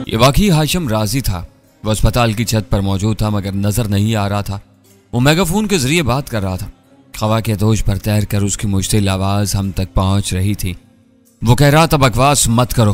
ये वाकई हाशिम राजी था। वह अस्पताल की छत पर मौजूद था मगर नजर नहीं आ रहा था। वो मेगाफोन के जरिए बात कर रहा था। हवा के दोष पर तैर कर उसकी मुश्तिल आवाज हम तक पहुंच रही थी। वो कह रहा था, बकवास मत करो,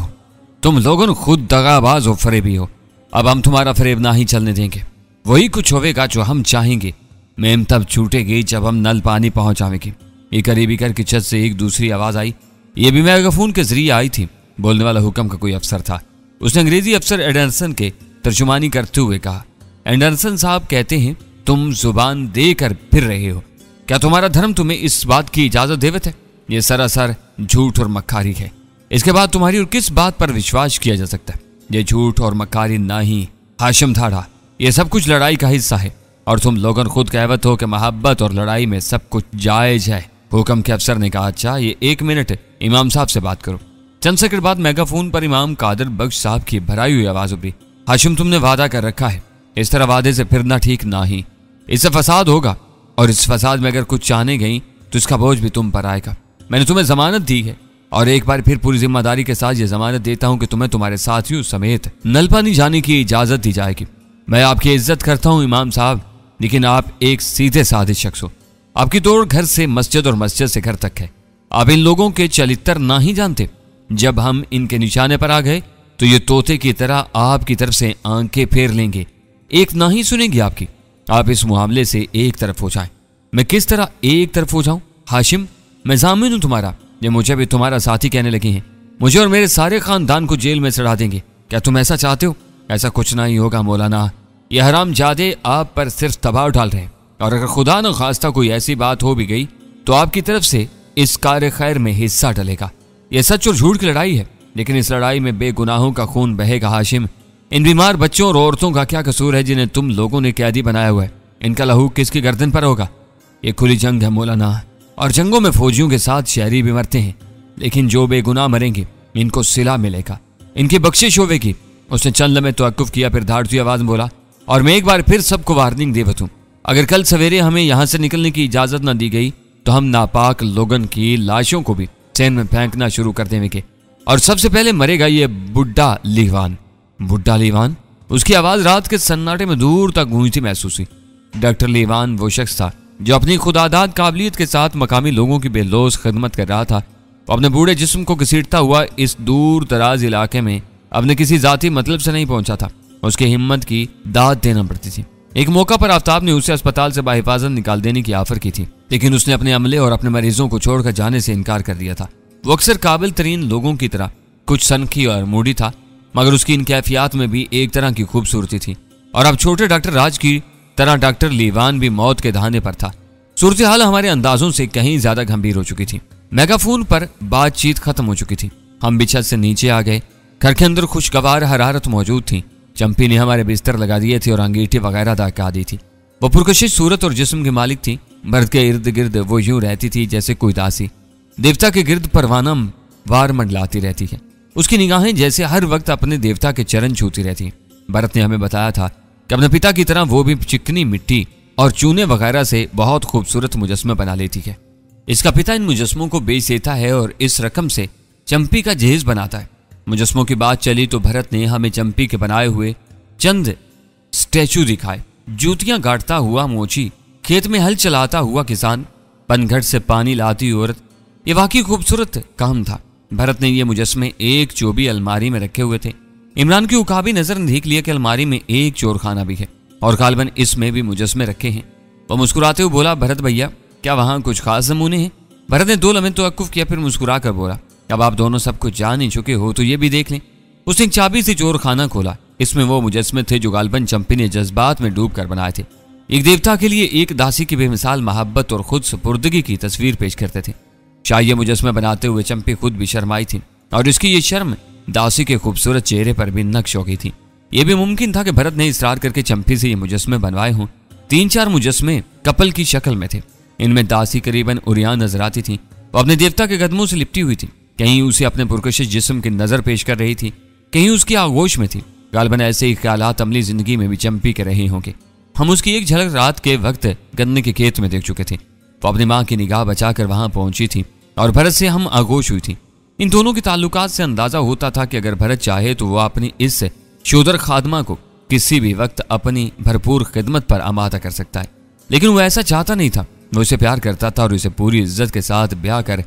तुम लोगों खुद दगाबाज हो, फरेबी हो। अब हम तुम्हारा फरेब ना ही चलने देंगे। वही कुछ होवेगा जो हम चाहेंगे। मेम तब छूटेगी जब हम नल पानी पहुंचावेंगे। ये करीबी कर की छत से एक दूसरी आवाज आई। ये भी मेगाफोन के जरिए आई थी। बोलने वाला हुक्म का कोई अफसर था। उसने अंग्रेजी अफसर एंडरसन के तर्जुमानी करते हुए कहा, एंडरसन साहब कहते हैं तुम जुबान देकर फिर रहे हो। क्या तुम्हारा धर्म तुम्हें इस बात की इजाजत देवत है? यह सरासर झूठ और मक्कारी है। इसके बाद तुम्हारी और किस बात पर विश्वास किया जा सकता है? यह झूठ और मक्कारी ना ही हाशिम थाड़ा। यह सब कुछ लड़ाई का हिस्सा है और तुम लोगों खुद कहवत हो कि मोहब्बत और लड़ाई में सब कुछ जायज है। हुक्म के अफसर ने कहा, अच्छा ये 1 मिनट इमाम साहब से बात करो। चंद सेकंड बाद मेगाफोन पर इमाम कादर बख्श साहब की भराई हुई आवाज उभरी, हाशिम तुमने वादा कर रखा है, इस तरह वादे से फिरना ठीक ना ही। इससे फसाद होगा और इस फसाद में अगर कुछ चाहने गई तो इसका बोझ भी तुम पर आएगा। मैंने तुम्हें जमानत दी है और एक बार फिर पूरी जिम्मेदारी के साथ यह जमानत देता हूं कि तुम्हें तुम्हारे साथियों समेत नलपानी जाने की इजाजत दी जाएगी। मैं आपकी इज्जत करता हूं इमाम साहब, लेकिन आप एक सीधे साधे शख्स हो। आपकी दौड़ घर से मस्जिद और मस्जिद से घर तक है। आप इन लोगों के चलित्र ना ही जानते। जब हम इनके निशाने पर आ गए तो ये तोते की तरह आपकी तरफ से आंखें फेर लेंगे, एक ना ही सुनेंगे आपकी। आप इस मुआमले से एक तरफ हो जाएं। मैं किस तरह एक तरफ हो जाऊं? हाशिम, मैं जामिन हूं तुम्हारा। ये मुझे भी तुम्हारा साथी कहने लगे हैं। मुझे और मेरे सारे खानदान को जेल में चढ़ा देंगे। क्या तुम ऐसा चाहते हो? ऐसा कुछ ना ही होगा मौलाना। ये हरामजादे आप पर सिर्फ दबाव डाल रहे हैं और अगर खुदा न खास्ता कोई ऐसी बात हो भी गई तो आपकी तरफ से इस कार्य खैर में हिस्सा डलेगा। यह सच और झूठ की लड़ाई है, लेकिन इस लड़ाई में बेगुनाहों का खून बहेगा। हाशिम, इन बीमार बच्चों और औरतों का क्या कसूर है जिन्हें तुम लोगों ने कैदी बनाया हुआ है? इनका लहू किसकी गर्दन पर होगा? ये खुली जंग है मौलाना, और जंगों में फौजियों के साथ शहरी भी मरते हैं, लेकिन जो बेगुनाह मरेंगे इनको सिला मिलेगा, इनकी बख्शिश होवेगी। उसने चंद लम्हे तवक्कुफ किया, फिर धाड़ती आवाज में बोला, और मैं एक बार फिर सबको वार्निंग दे बतूं, अगर कल सवेरे हमें यहां से निकलने की इजाजत न दी गई तो हम नापाक लोगन की लाशों को भी चैन में फेंकना शुरू कर देंगे और सबसे पहले मरेगा ये बुड्ढा लीवान। बुड्ढा लीवान? उसकी आवाज रात के सन्नाटे में दूर तक गूंजती महसूस हुई। डॉक्टर लीवान वो शख्स था जो अपनी खुदादाद काबिलियत के साथ मकामी लोगों की बेलौस खिदमत कर रहा था। वो अपने बूढ़े जिस्म को घसीटता हुआ इस दूर दराज इलाके में अपने किसी जाती मतलब से नहीं पहुंचा था। उसकी हिम्मत की दाद देना पड़ती थी। एक मौका पर आफ्ताब ने उसे अस्पताल से बाहिफाजत निकाल देने की ऑफर की थी, लेकिन उसने अपने अमले और अपने मरीजों को छोड़कर जाने से इनकार कर दिया था। वो अक्सर काबिल तरीन लोगों की तरह कुछ सनखी और मूडी था, मगर उसकी इन कैफियत में भी एक तरह की खूबसूरती थी। और अब छोटे डॉक्टर राज की तरह डॉक्टर लीवान भी मौत के दहाने पर था। सूरत हाल हमारे अंदाजों से कहीं ज्यादा गंभीर हो चुकी थी। मेगाफोन पर बातचीत खत्म हो चुकी थी। हम भी छत से नीचे आ गए। घर के अंदर खुशगवार हरारत मौजूद थी। चंपी ने हमारे बिस्तर लगा दिए थे और अंगीठी वगैरह दाका दी थी। वो पुरकशिश सूरत और जिस्म की मालिक थी। मर्द के इर्द गिर्द वो यूं रहती थी जैसे कोई दासी देवता के गिर्द परवाना वार मंडलाती रहती है। उसकी निगाहें जैसे हर वक्त अपने देवता के चरण छूती रहती। भरत ने हमें बताया था कि अपने पिता की तरह वो भी चिकनी मिट्टी और चूने वगैरह से बहुत खूबसूरत मुजस्मे बना लेती है। इसका पिता इन मुजस्मों को बेच देता है और इस रकम से चंपी का जहेज बनाता है। मुजस्मों की बात चली तो भरत ने हमें चंपी के बनाए हुए चंद स्टैचू दिखाए। जूतियां गाड़ता हुआ मोची, खेत में हल चलाता हुआ किसान, पनघट से पानी लाती औरत, ये वाकई खूबसूरत काम था। भरत ने ये मुजस्मे एक चोबी अलमारी में रखे हुए थे। इमरान की उकाबी नजर ने देख लिया कि अलमारी में एक चोरखाना भी है और गालबन इसमें भी मुजस्मे रखे हैं। वह मुस्कुराते हुए बोला, भरत भैया क्या वहां कुछ खास नमूने हैं? भरत ने 2 लम्हे तवक्कुफ किया, फिर मुस्कुरा कर बोला, अब आप दोनों सब कुछ जान ही चुके हो तो ये भी देख लें। उसने एक चाबी से चोरखाना खोला। इसमें वो मुजस्मे थे जो गालबन चंपी ने जज्बात में डूब कर बनाए थे। एक देवता के लिए एक दासी की बेमिसाल मोहब्बत और खुद सुपुर्दगी की तस्वीर पेश करते थे। शायद ये मुजस्मे बनाते हुए चंपी खुद भी शर्माई थी और इसकी ये शर्म दासी के खूबसूरत चेहरे पर भी नक्श हो गई थी। यह भी मुमकिन था कि भरत ने इसरार करके चंपी से ये मुजस्मे बनवाए हों। 3-4 मुजस्मे कपल की शक्ल में थे। इनमें दासी करीबन उरियान नजर आती थी। वो अपने देवता के कदमों से लिपटी हुई थी। कहीं उसे अपने पुरकशिश जिस्म की नजर पेश कर रही थी, कहीं उसकी आगोश में थी। गालबन ऐसे ही ख्यालात अमली जिंदगी में भी चंपी के रहे होंगे। हम उसकी एक झलक रात के वक्त गन्ने के खेत में देख चुके थे। वो अपनी माँ की निगाह बचाकर वहां पहुंची थी और भरत से हम आगोश हुई थी। इन दोनों के ताल्लुकात से अंदाजा होता था कि अगर भरत चाहे तो वो अपनी इस शोदर खादमा को किसी भी वक्त अपनी भरपूर खिदमत पर आमादा कर सकता है, लेकिन वो ऐसा चाहता नहीं था। वो उसे प्यार करता था और उसे पूरी इज्जत के साथ ब्याह कर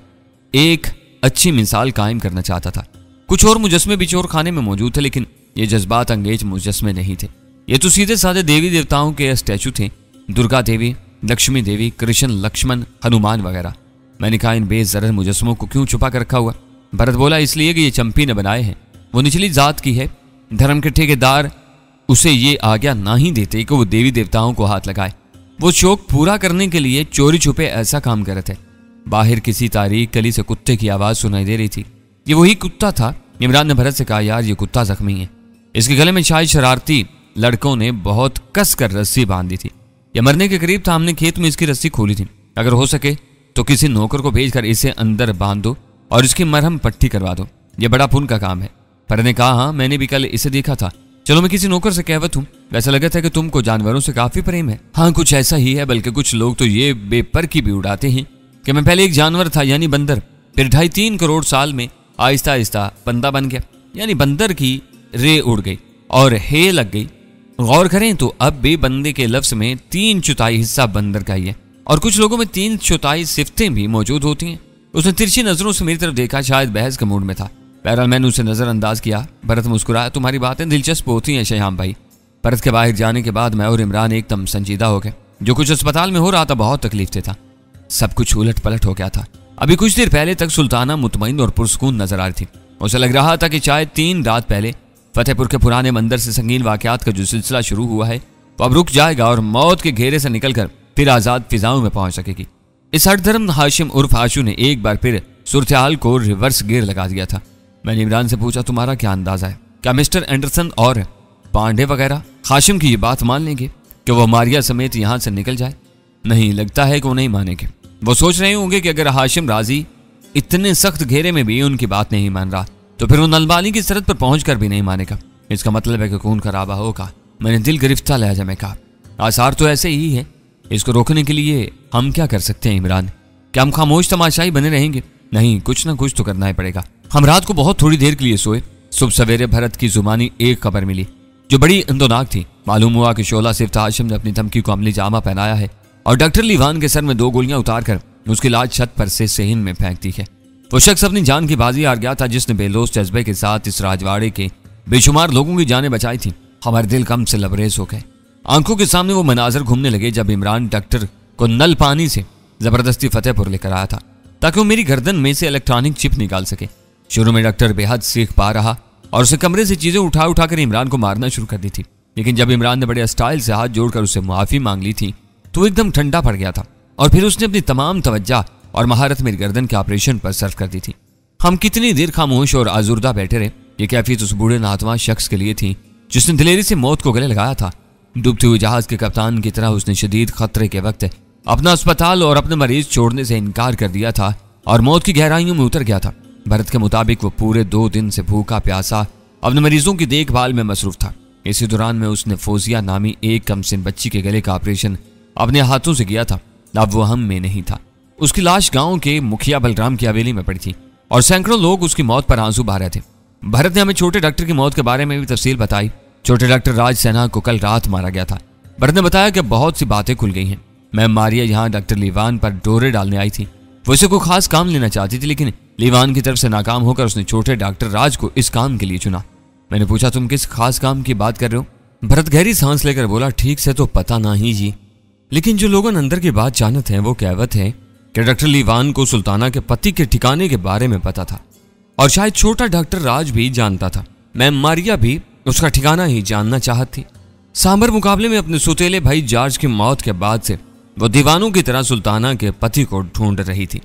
एक अच्छी मिसाल कायम करना चाहता था। कुछ और मुजस्मे भी चोर खाने में मौजूद थे, लेकिन ये जज्बात अंगेज मुजस्मे नहीं थे। ये तो सीधे साधे देवी देवताओं के स्टैचू थे, दुर्गा देवी, लक्ष्मी देवी, कृष्ण, लक्ष्मण, हनुमान वगैरह। मैंने कहा, इन बेजरर मुजस्मों को क्यों छुपा कर रखा हुआ? भरत बोला, इसलिए कि ये चंपी ने बनाए हैं। वो निचली जात की है। धर्म के ठेकेदार उसे ये आज्ञा ना ही देते कि वो देवी देवताओं को हाथ लगाए। वो शौक पूरा करने के लिए चोरी छुपे ऐसा काम कर रहे थे। बाहर किसी तारीख गली से कुत्ते की आवाज सुनाई दे रही थी। ये वही कुत्ता था। इमरान ने भरत से कहा, यार ये कुत्ता जख्मी है, इसके गले में शायद शरारती लड़कों ने बहुत कस कर रस्सी बांध दी थी। यह मरने के करीब था। हमने खेत में इसकी रस्सी खोली थी। अगर हो सके तो किसी नौकर को भेजकर इसे अंदर बांध दो और इसकी मरहम पट्टी करवा दो। यह बड़ा पुण्य का काम है। पर ने कहा, हाँ मैंने भी कल इसे देखा था। चलो मैं किसी नौकर से कहवत हूँ। वैसा लगा था कि तुमको जानवरों से काफी प्रेम है। हाँ कुछ ऐसा ही है, बल्कि कुछ लोग तो ये बेपर की भी उड़ाते हैं कि मैं पहले एक जानवर था यानी बंदर, फिर 2.5-3 करोड़ साल में आहिस्ता आहिस्ता बंदा बन गया। यानी बंदर की रे उड़ गई और हे लग गई। गौर करें तो अब भी बंदे के लफ्ज में 3/4 हिस्सा बंदर का ही है और कुछ लोगों में 3/4 सिफ्तें भी मौजूद होती हैं। उसने तिरछी नजरों से मेरी तरफ देखा, शायद बहस के मूड में था। बहरहाल मैंने उसे नजरअंदाज किया। भरत मुस्कुराया, तुम्हारी बातें दिलचस्प होती हैं श्याम भाई। भरत के बाहर जाने के बाद मैं और इमरान एकदम संजीदा हो गए। जो कुछ अस्पताल में हो रहा था बहुत तकलीफ से था। सब कुछ उलट पलट हो गया था। अभी कुछ देर पहले तक सुल्ताना मुतमईन और पुरसकून नजर आ रही थी। उसे लग रहा था कि शायद 3 रात पहले फतेहपुर के पुराने मंदिर से संगीन वाकयात का जो सिलसिला शुरू हुआ है वो अब रुक जाएगा और मौत के घेरे से निकलकर फिर आजाद फिजाओं में पहुंच सकेगी। इस हठधर्म हाशिम उर्फ आशू ने एक बार फिर सूरत-ए-हाल को रिवर्स गियर लगा दिया था। मैंने इमरान से पूछा, तुम्हारा क्या अंदाजा है? क्या मिस्टर एंडरसन और पांडे वगैरह हाशिम की ये बात मान लेंगे कि वो मारिया समेत यहां से निकल जाए? नहीं लगता है कि वो नहीं मानेंगे। वो सोच रहे होंगे कि अगर हाशिम राजी इतने सख्त घेरे में भी उनकी बात नहीं मान रहा तो फिर वो नलबानी की सरहद पर पहुंचकर भी नहीं मानेगा। इसका मतलब है कि खून खराबा होगा। मैंने दिल गिरफ्ता लहजा में कहा, आसार तो ऐसे ही है। इसको रोकने के लिए हम क्या कर सकते हैं इमरान? क्या हम खामोश तमाशाई बने रहेंगे? नहीं, कुछ ना कुछ तो करना ही पड़ेगा। हम रात को बहुत थोड़ी देर के लिए सोए। सुबह सवेरे भरत की जुबानी एक खबर मिली जो बड़ी अंदोनाक थी। मालूम हुआ कि शोला सिफ्त हाशिम ने अपनी धमकी को अमली जामा पहनाया है और डॉक्टर लीवान के सर में 2 गोलियां उतारकर उसकी लाश छत पर से सेहन में फेंक दी है। वो शख्स अपनी जान की बाजी हार गया था जिसने बेलोस जज्बे के साथ इस राजवाड़े के बेशुमार लोगों की जानें बचाई थी। हमारे दिल कम से लबरेज हो गए। आंखों के सामने वो मनाजर घूमने लगे जब इमरान डॉक्टर को नल पानी से जबरदस्ती फतेहपुर लेकर आया था ताकि वो मेरी गर्दन में से इलेक्ट्रॉनिक चिप निकाल सके। शुरू में डॉक्टर बेहद सीख पा रहा और उसे कमरे से चीजें उठा उठाकर इमरान को मारना शुरू कर दी थी, लेकिन जब इमरान ने बड़े स्टाइल से हाथ जोड़कर उससे माफी मांग ली थी तो वो एकदम ठंडा पड़ गया था और फिर उसने अपनी तमाम तवज्जो और महारत मेरी गर्दन के ऑपरेशन पर सर्व कर दी थी। हम कितनी देर खामोश और आजुर्दा बैठे रहे। ये कैफियत उस बूढ़े नातवां शख्स के लिए थी जिसने दिलेरी से मौत को गले लगाया था। डूबते हुए जहाज के कप्तान की तरह उसने शदीद खतरे के वक्त अपना अस्पताल और अपने मरीज छोड़ने से इनकार कर दिया था और मौत की गहराइयों में उतर गया था। भरत के मुताबिक वो पूरे 2 दिन से भूखा प्यासा अपने मरीजों की देखभाल में मसरूफ था। इसी दौरान में उसने फोजिया नामी एक कमसिन बच्ची के गले का ऑपरेशन अपने हाथों से किया था। अब वो हम में नहीं था। उसकी लाश गांव के मुखिया बलराम की हवेली में पड़ी थी और सैकड़ों लोग उसकी मौत पर आंसू बहा रहे थे। भरत ने हमें छोटे डॉक्टर की मौत के बारे में भी तफसील बताई। छोटे डॉक्टर राज सेना को कल रात मारा गया था। भरत ने बताया कि बहुत सी बातें खुल गई हैं। मैम मारिया यहाँ डॉक्टर लीवान पर डोरे डालने आई थी। वो इसे कोई खास काम लेना चाहती थी, लेकिन लीवान की तरफ से नाकाम होकर उसने छोटे डॉक्टर राज को इस काम के लिए चुना। मैंने पूछा, तुम किस खास काम की बात कर रहे हो? भरत गहरी सांस लेकर बोला, ठीक से तो पता ना ही जी, लेकिन जो लोग अंदर की बात जानते हैं वो कहवत है कि डॉक्टर लीवान को सुल्ताना के पति के ठिकाने के बारे में पता था और शायद छोटा डॉक्टर राज भी जानता था। मैम मारिया भी उसका ठिकाना ही जानना चाहती थी। सांबर मुकाबले में अपने सुतेले भाई जॉर्ज की मौत के बाद से वो दीवानों की तरह सुल्ताना के पति को ढूंढ रही थी।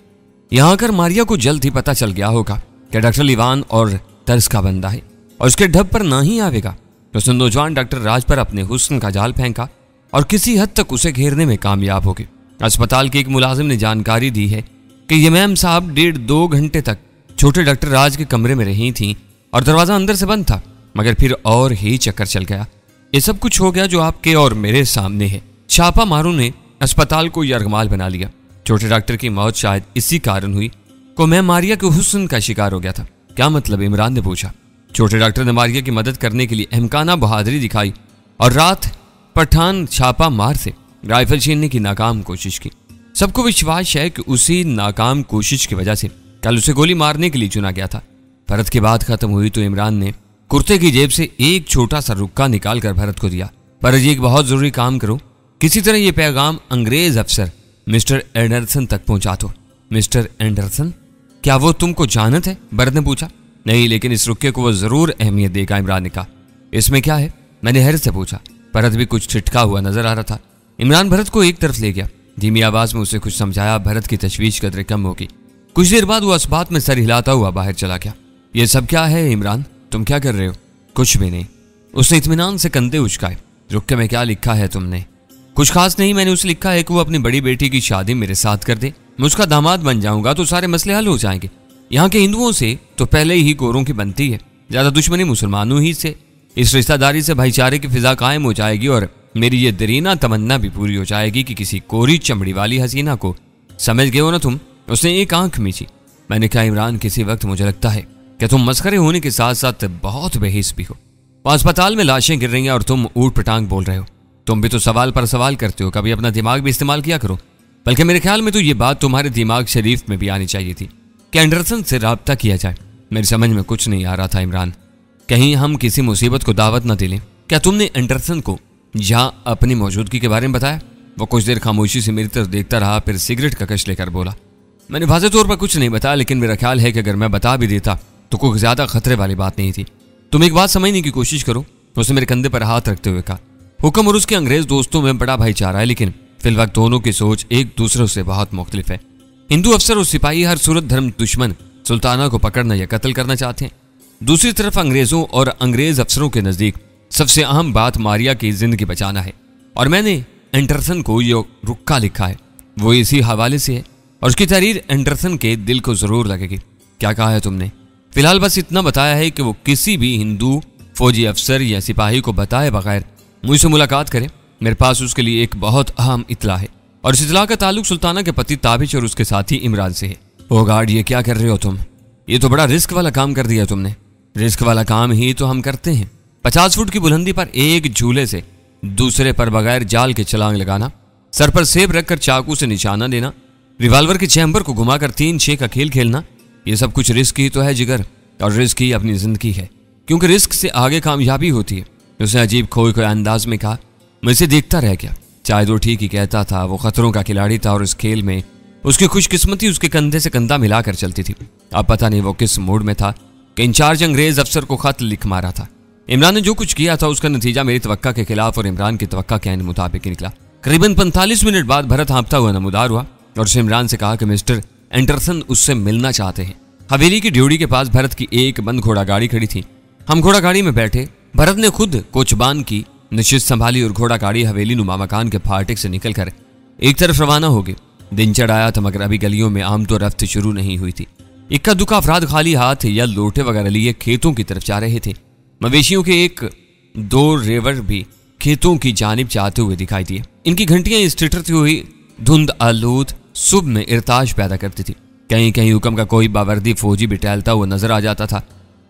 यहाँ आकर मारिया को जल्द ही पता चल गया होगा कि डॉक्टर लीवान और तर्ज का बंदा है और उसके ढब पर ना ही आवेगा। उसने नौजवान डॉक्टर राज पर अपने हुस्न का जाल फेंका और किसी हद तक उसे घेरने में कामयाब हो गई। अस्पताल के एक मुलाजिम ने जानकारी दी है कि ये मैम साहब 1.5-2 घंटे तक छोटे डॉक्टर राज के कमरे में रही थी और दरवाजा अंदर से बंद था, मगर फिर और ही चक्कर चल गया। ये सब कुछ हो गया जो आपके और मेरे सामने है। छापा मारू ने अस्पताल को यरगमाल बना लिया। छोटे डॉक्टर की मौत शायद इसी कारण हुई को मैं मारिया के हुस्न का शिकार हो गया था। क्या मतलब? इमरान ने पूछा। छोटे डॉक्टर ने मारिया की मदद करने के लिए अहमकाना बहादुरी दिखाई और रात पठान छापा मार से राइफल छीनने की नाकाम कोशिश की। सबको विश्वास है कि उसी नाकाम कोशिश की वजह से कल उसे गोली मारने के लिए चुना गया था। भरत की बात खत्म हुई तो इमरान ने कुर्ते की जेब से एक छोटा सा रुक्का निकालकर भरत को दिया। पर जी एक बहुत जरूरी काम करो, किसी तरह ये पैगाम अंग्रेज अफसर मिस्टर एंडरसन तक पहुंचा दो। Mister Anderson? क्या वो तुमको जानत है? भरत ने पूछा। नहीं, लेकिन इस रुक्के को वो जरूर अहमियत देगा, इमरान ने कहा। इसमें क्या है? मैंने हैरत से पूछा। भरत भी कुछ ठिठका हुआ नजर आ रहा था। इमरान भरत को एक तरफ ले गया, धीमी आवाज में उसे कुछ समझाया। भरत की तशवीश कदरे कम होगी। कुछ देर बाद वो इस बात में सर हिलाता हुआ बाहर चला गया। ये सब क्या है इमरान? तुम क्या कर रहे हो? कुछ भी नहीं। उसने इत्मीनान से कंधे उचकाए। रुक्के में क्या लिखा है तुमने? कुछ खास नहीं, मैंने उसे लिखा है कि वो अपनी बड़ी बेटी की शादी मेरे साथ कर दे। मैं उसका दामाद बन जाऊंगा तो सारे मसले हल हो जाएंगे। यहाँ के हिंदुओं से तो पहले ही गोरों की बनती है, ज्यादा दुश्मनी मुसलमानों ही से। इस रिश्तेदारी से भाईचारे की फिजा कायम हो जाएगी और मेरी ये दरीना तमन्ना भी पूरी हो जाएगी कि किसी कोरी चमड़ी वाली हसीना को, समझ गए हो ना तुम? उसने एक आंख मीची। मैंने कहा इमरान, किसी वक्त मुझे लगता है कि तुम मस्खरे होने के साथ साथ बहुत बेहिस भी हो। अस्पताल में लाशें गिर रही हैं और तुम ऊट पटांग बोल रहे हो। तुम भी तो सवाल पर सवाल करते हो, कभी अपना दिमाग भी इस्तेमाल किया करो। बल्कि मेरे ख्याल में तो ये बात तुम्हारे दिमाग शरीफ में भी आनी चाहिए थी कि एंडरसन से राब्ता किया जाए। मेरी समझ में कुछ नहीं आ रहा था इमरान, कहीं हम किसी मुसीबत को दावत न दिलें। क्या तुमने एंडरसन को यहाँ अपनी मौजूदगी के बारे में बताया? वो कुछ देर खामोशी से मेरी तरफ देखता रहा, फिर सिगरेट का कश लेकर बोला। मैंने वाज़ेह तौर पर कुछ नहीं बताया, लेकिन मेरा ख्याल है कि अगर मैं बता भी देता तो कोई ज्यादा खतरे वाली बात नहीं थी। तुम एक बात समझने की कोशिश करो, उसने मेरे कंधे पर हाथ रखते हुए कहा। हुक्म और उसके अंग्रेज दोस्तों में बड़ा भाईचारा है, लेकिन फिलवक्त दोनों की सोच एक दूसरे से बहुत मुख्तलिफ है। हिंदू अफसर और सिपाही हर सूरत धर्म दुश्मन सुल्ताना को पकड़ना या कत्ल करना चाहते हैं। दूसरी तरफ अंग्रेजों और अंग्रेज अफसरों के नजदीक सबसे अहम बात मारिया की जिंदगी बचाना है। और मैंने एंडरसन को ये रुक्का लिखा है, वो इसी हवाले से है और उसकी तहरीर एंडरसन के दिल को जरूर लगेगी। क्या कहा है तुमने? फिलहाल बस इतना बताया है कि वो किसी भी हिंदू फौजी अफसर या सिपाही को बताए बगैर मुझसे मुलाकात करे। मेरे पास उसके लिए एक बहुत अहम इतला है और इस इतला का ताल्लुक सुल्ताना के पति ताबिश और उसके साथी इमरान से है। ओ गार्ड, ये क्या कर रहे हो तुम? ये तो बड़ा रिस्क वाला काम कर दिया तुमने। रिस्क वाला काम ही तो हम करते हैं। 50 फुट की बुलंदी पर एक झूले से दूसरे पर बगैर जाल के छलांग लगाना, सर पर सेब रखकर चाकू से निशाना देना, रिवाल्वर के चैम्बर को घुमाकर 3-6 का खेल खेलना, ये सब कुछ रिस्क ही तो है जिगर। और रिस्क ही अपनी जिंदगी है, क्योंकि रिस्क से आगे कामयाबी होती है। उसने अजीब खोए खोए अंदाज में कहा। मैं इसे देखता रह गया। चाहे तो ठीक ही कहता था, वो खतरों का खिलाड़ी था और इस खेल में उसकी खुशकिस्मती उसके कंधे से कंधा मिलाकर चलती थी। अब पता नहीं वो किस मूड में था कि इंचार्ज अंग्रेज अफसर को खत लिख मारा था। इमरान ने जो कुछ किया था उसका नतीजा मेरी तवक्का के खिलाफ और इमरान की तवक्का के मुताबिक निकला। करीबन 45 मिनट बाद भरत हाँफता हुआ नमूदार हुआ और उसने इमरान से कहा कि मिस्टर एंडरसन उससे मिलना चाहते हैं। हवेली की ड्योढ़ी के पास भरत की एक बंद घोड़ा गाड़ी खड़ी थी। हम घोड़ा गाड़ी में बैठे। भरत ने खुद कोचबान की नशिस्त संभाली और घोड़ा गाड़ी हवेली नुमा मकान के फाटक से निकलकर एक तरफ रवाना हो गई। दिन चढ़ाया था मगर अभी गलियों में आमतौर रफ्त शुरू नहीं हुई थी। इक्का दुक्का अफराद खाली हाथ या लोटे वगैरह लिए खेतों की तरफ जा रहे थे। मवेशियों के 1-2 रेवर भी खेतों की जानिब जाते हुए दिखाई दिए। इनकी घंटियां इस ठिठरती हुई धुंध आलूद सुबह में इरताज पैदा करती थी। कहीं कहीं हुक्म का कोई बावर्दी फौजी भी टहलता हुआ नजर आ जाता था।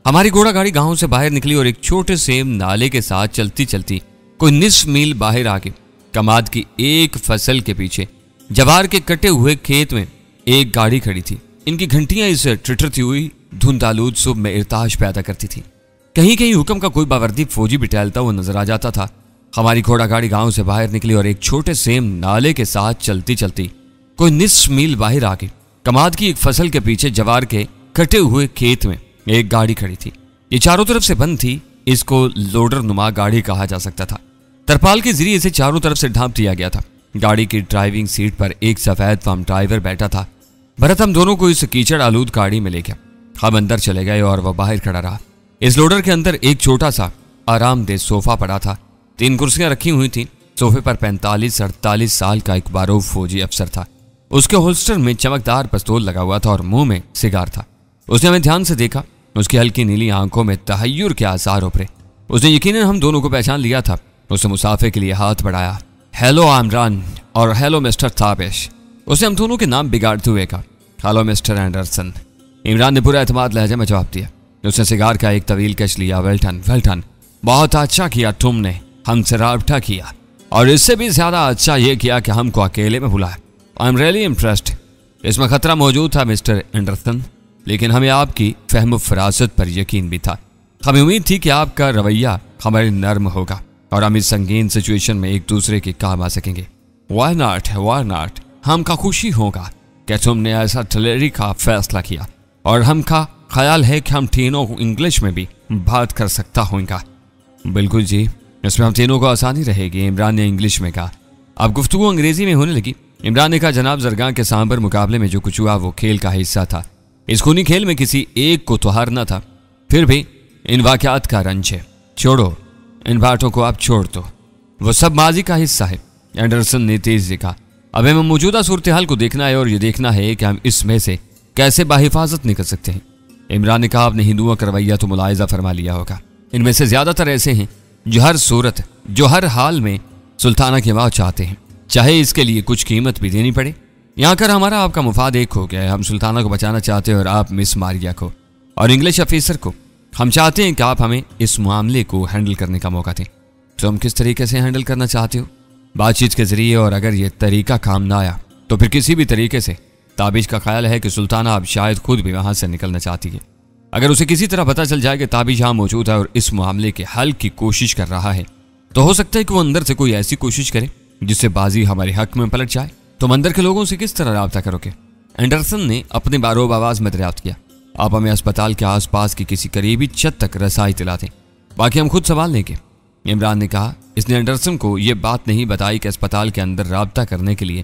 हमारी घोड़ा गाड़ी गांव से बाहर निकली और एक छोटे से नाले के साथ चलती चलती कोई निस्फ मील बाहर आके कमाद की एक फसल के पीछे जवार के कटे हुए खेत में एक गाड़ी खड़ी थी। इनकी घंटियां इस ठिठरती हुई धुंध आलूद सुबह में इरताज पैदा करती थी। कहीं कहीं हुक्म का कोई बावर्दी फौजी भी टहलता हुआ नजर आ जाता था। हमारी घोड़ा गाड़ी गांव से बाहर निकली और एक छोटे से नाले के साथ चलती चलती कोई निस्फ मील बाहर आके कमाद की एक फसल के पीछे जवार के कटे हुए खेत में एक गाड़ी खड़ी थी। ये चारों तरफ से बंद थी। इसको लोडर नुमा गाड़ी कहा जा सकता था। तरपाल के जरिए इसे चारों तरफ से ढांप दिया गया था। गाड़ी की ड्राइविंग सीट पर एक सफेद फार्म ड्राइवर बैठा था। भरत हम दोनों को इस कीचड़ आलूद गाड़ी में ले गया। हम अंदर चले गए और वह बाहर खड़ा रहा। इस लोडर के अंदर एक छोटा सा आरामदेह सोफा पड़ा था। 3 कुर्सियां रखी हुई थी। सोफे पर 45-48 साल का एक बारूद फौजी अफसर था। उसके होल्स्टर में चमकदार पिस्तौल लगा हुआ था और मुंह में सिगार था। उसने हमें ध्यान से देखा। उसकी हल्की नीली आंखों में तहय्युर के आसार उभरे। उसने यकीनन हम दोनों को पहचान लिया था। उसने मुसाफे के लिए हाथ बढ़ाया। हेलो इमरान और हेलो मिस्टर ताबिश। उसने हम दोनों के नाम बिगाड़ते हुए कहा। Hello mister Anderson. इमरान ने पूरा एतमाद लहजे में जवाब दिया। उसने सिगार का एक तवील कश लिया। वेल्टन वेल्टन, बहुत अच्छा किया तुमने हमसे राब्ता किया, और इससे भी ज्यादा अच्छा ये किया कि हमको अकेले में बुलाया। I am really impressed. इसमें खतरा मौजूद था मिस्टर एंडरसन, लेकिन हमें आपकी फहम फरासत पर यकीन भी था। हमें उम्मीद थी कि आपका रवैया हमारे नर्म होगा और हम इस संगीन सिचुएशन में एक दूसरे के काम आ सकेंगे। वाई नॉट, हमका खुशी होगा कि तुमने ऐसा टलेरी का फैसला किया, और हमका ख्याल है कि हम तीनों को इंग्लिश में भी बात कर सकता होगा। बिल्कुल जी, इसमें हम तीनों को आसानी रहेगी, इमरान ने इंग्लिश में कहा। अब गुफ्तगू अंग्रेजी में होने लगी। इमरान ने कहा, जनाब जरगां के सांबर मुकाबले में जो कुछ हुआ वो खेल का हिस्सा था। इस खूनी खेल में किसी एक को तो हारना था, फिर भी इन वाकयात का रंज है। छोड़ो, इन बातों को आप छोड़ दो, वो सब माजी का हिस्सा है। एंडरसन ने तेज से कहा, अब हमें मौजूदा सूरत हाल को देखना है और ये देखना है कि हम इसमें से कैसे बाहिफाजत निकल सकते हैं। इमरान ने कहा, आपने हिंदुओं का रवैया तो मुलाहिजा फरमा लिया होगा। इनमें से ज्यादातर ऐसे हैं जो हर सूरत, जो हर हाल में सुल्ताना की मौत चाहते हैं, चाहे इसके लिए कुछ कीमत भी देनी पड़े। यहाँ कर हमारा आपका मुफाद एक हो गया है। हम सुल्ताना को बचाना चाहते हैं और आप मिस मारिया को और इंग्लिश ऑफिसर को। हम चाहते हैं कि आप हमें इस मामले को हैंडल करने का मौका दें। तो हम किस तरीके से हैंडल करना चाहते हो? बातचीत के जरिए, और अगर ये तरीका काम ना आया तो फिर किसी भी तरीके से। ताबिश का ख्याल है कि सुल्ताना अब शायद खुद भी वहां से निकलना चाहती है। अगर उसे किसी तरह पता चल जाए कि ताबिश यहाँ मौजूद है और इस मामले के हल की कोशिश कर रहा है, तो हो सकता है कि वो अंदर से कोई ऐसी कोशिश करे जिससे बाजी हमारे हक में पलट जाए। तुम अंदर के लोगों से किस तरह राब्ता करोगे? एंडरसन ने अपने बारोब आवाज में दरियाफ्त किया। आप हमें अस्पताल के आसपास की किसी करीबी छत तक रसाई दिला दें, बाकी हम खुद संभाल लेंगे। इमरान ने कहा। इसने एंडरसन को यह बात नहीं बताई कि अस्पताल के अंदर राब्ता करने के लिए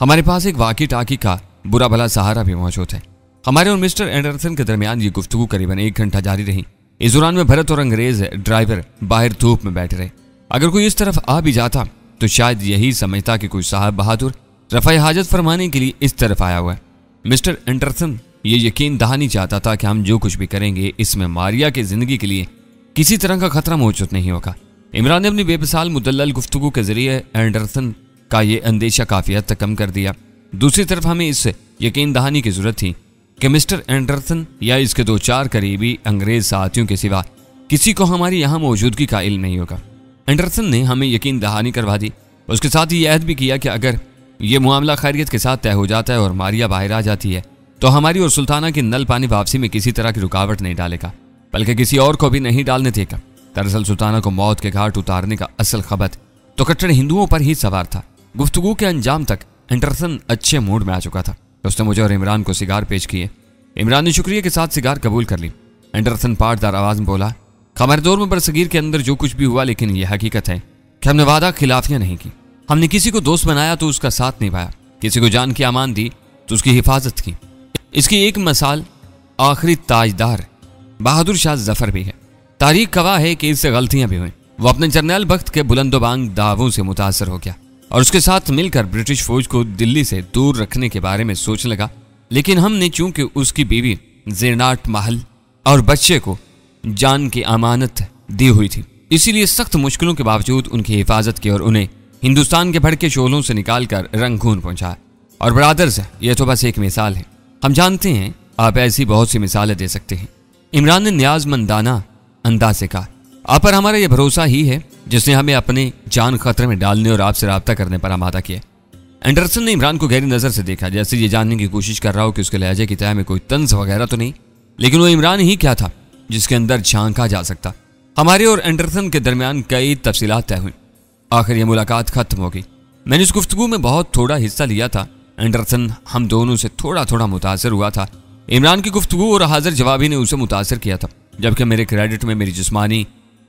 हमारे पास एक वाकी टाकी का बुरा भला सहारा भी मौजूद है। हमारे और मिस्टर एंडरसन के दरमियान ये गुफ्तगू करीबन 1 घंटा जारी रही। इस दौरान में भरत और अंग्रेज ड्राइवर बाहर धूप में बैठे रहे। अगर कोई इस तरफ आ भी जाता तो शायद यही समझता कि कोई साहब बहादुर रफ़ाए हाजत फरमाने के लिए इस तरफ आया हुआ है। मिस्टर एंडरसन ये यकीन दहानी चाहता था कि हम जो कुछ भी करेंगे इसमें मारिया की जिंदगी के लिए किसी तरह का खतरा मौजूद नहीं होगा। इमरान ने अपनी बेमिसाल मुदल्लल गुफ्तगू के जरिए एंडरसन का ये अंदेशा काफी हद तक कम कर दिया। दूसरी तरफ हमें इस यकीन दहानी की जरूरत थी कि मिस्टर एंडरसन या इसके 2-4 करीबी अंग्रेज साथियों के सिवा किसी को हमारी यहाँ मौजूदगी का इल्म नहीं होगा। एंडरसन ने हमें यकीन दहानी करवा दी। उसके साथ ही यह भी किया कि अगर ये मामला खैरियत के साथ तय हो जाता है और मारिया बाहर आ जाती है तो हमारी और सुल्ताना की नल पानी वापसी में किसी तरह की रुकावट नहीं डालेगा, बल्कि किसी और को भी नहीं डालने देगा। दरअसल सुल्ताना को मौत के घाट उतारने का असल खबत तो कट्टर हिंदुओं पर ही सवार था। गुफ्तगू के अंजाम तक एंडरसन अच्छे मूड में आ चुका था। उसने मुझे और इमरान को सिगार पेश किए। इमरान ने शुक्रिया के साथ सिगार कबूल कर ली। एंडरसन पाटदार आवाज में बोला, हमारे दौर में बरसगीर के अंदर जो कुछ भी हुआ, लेकिन यह हकीकत है कि हमने वादा खिलाफियां नहीं की। हमने किसी को दोस्त बनाया तो उसका साथ निभाया, किसी को जान की अमान दी तो उसकी हिफाजत की। इसकी एक मिसाल आखिरी ताजदार बहादुर शाह जफर भी है। तारीख गवाह है कि इससे गलतियां भी हुई। वो अपने जर्नैल बख्त के बुलंदोबांग दावों से मुतासर हो गया और उसके साथ मिलकर ब्रिटिश फौज को दिल्ली से दूर रखने के बारे में सोचने लगा। लेकिन हमने चूंकि उसकी बीवी ज़ेनाट महल और बच्चे को जान की अमानत दी हुई थी, इसीलिए सख्त मुश्किलों के बावजूद उनकी हिफाजत की और उन्हें हिंदुस्तान के भड़के शोलों से निकालकर रंगून पहुंचाया। और ब्रादर्स, यह तो बस एक मिसाल है। हम जानते हैं आप ऐसी बहुत सी मिसालें दे सकते हैं। इमरान ने न्याजमंदाना अंदाज से कहा, आप पर हमारा यह भरोसा ही है जिसने हमें अपने जान खतरे में डालने और आपसे राब्ता करने पर आमादा किया। एंडरसन ने इमरान को गहरी नजर से देखा, जैसे ये जानने की कोशिश कर रहा हो कि उसके लहजे की तय में कोई तंज वगैरह तो नहीं, लेकिन वो इमरान ही क्या था जिसके अंदर झांका जा सकता। हमारे और एंडरसन के दरमियान कई तफसीलात तय हुई। आखिर ये मुलाकात खत्म हो गई। मैंने इस गुफ्तगू में बहुत थोड़ा हिस्सा लिया था। एंडरसन हम दोनों से थोड़ा थोड़ा मुतासर हुआ था। इमरान की गुफ्तगू और हाजिर जवाबी ने उसे मुतासर किया था, जबकि मेरे क्रेडिट में मेरी जिस्मानी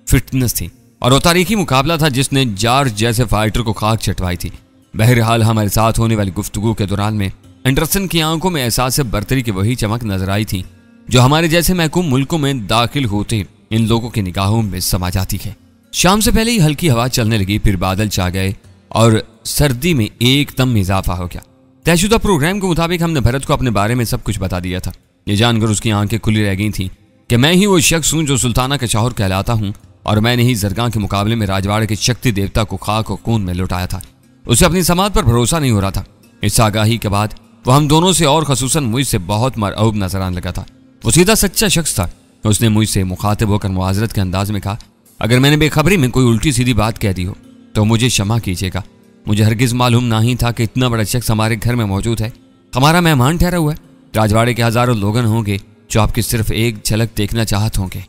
फिटनेस थी और वो तारीखी मुकाबला था जिसने जॉर्ज जैसे फाइटर को खाक चटवाई थी। बहरहाल हमारे साथ होने वाली गुफ्तगू के दौरान में एंडरसन की आंखों में एहसास बर्तरी की वही चमक नजर आई थी जो हमारे जैसे महकूम मुल्कों में दाखिल होते इन लोगों की निगाहों में समा जाती है। शाम से पहले ही हल्की हवा चलने लगी, फिर बादल छा गए और सर्दी में एकदम इजाफा हो गया। तयशुदा प्रोग्राम के मुताबिक हमने भरत को अपने बारे में सब कुछ बता दिया था। ये जानकर उसकी आंखें खुली रह गई थी कि मैं ही वो शख्स हूं जो सुल्ताना का शौहर कहलाता हूं और मैंने ही जरगां के मुकाबले में राजवाड़े के शक्ति देवता को खाक और खून में लुटाया था। उसे अपनी समाज पर भरोसा नहीं हो रहा था। इस आगाही के बाद वो हम दोनों से और खसूसन मुझसे बहुत मरऊब नजर आने लगा था। वो सीधा सच्चा शख्स था उसने मुझसे मुखातिब होकर मुआजरत के अंदाज में कहा, अगर मैंने बेखबरी में कोई उल्टी सीधी बात कह दी हो तो मुझे क्षमा कीजिएगा। मुझे हरगिज मालूम नहीं था कि इतना बड़ा शख्स हमारे घर में मौजूद है, हमारा मेहमान ठहरा हुआ है। राजवाड़े के हजारों लोगन होंगे जो आपकी सिर्फ एक झलक देखना चाहते होंगे।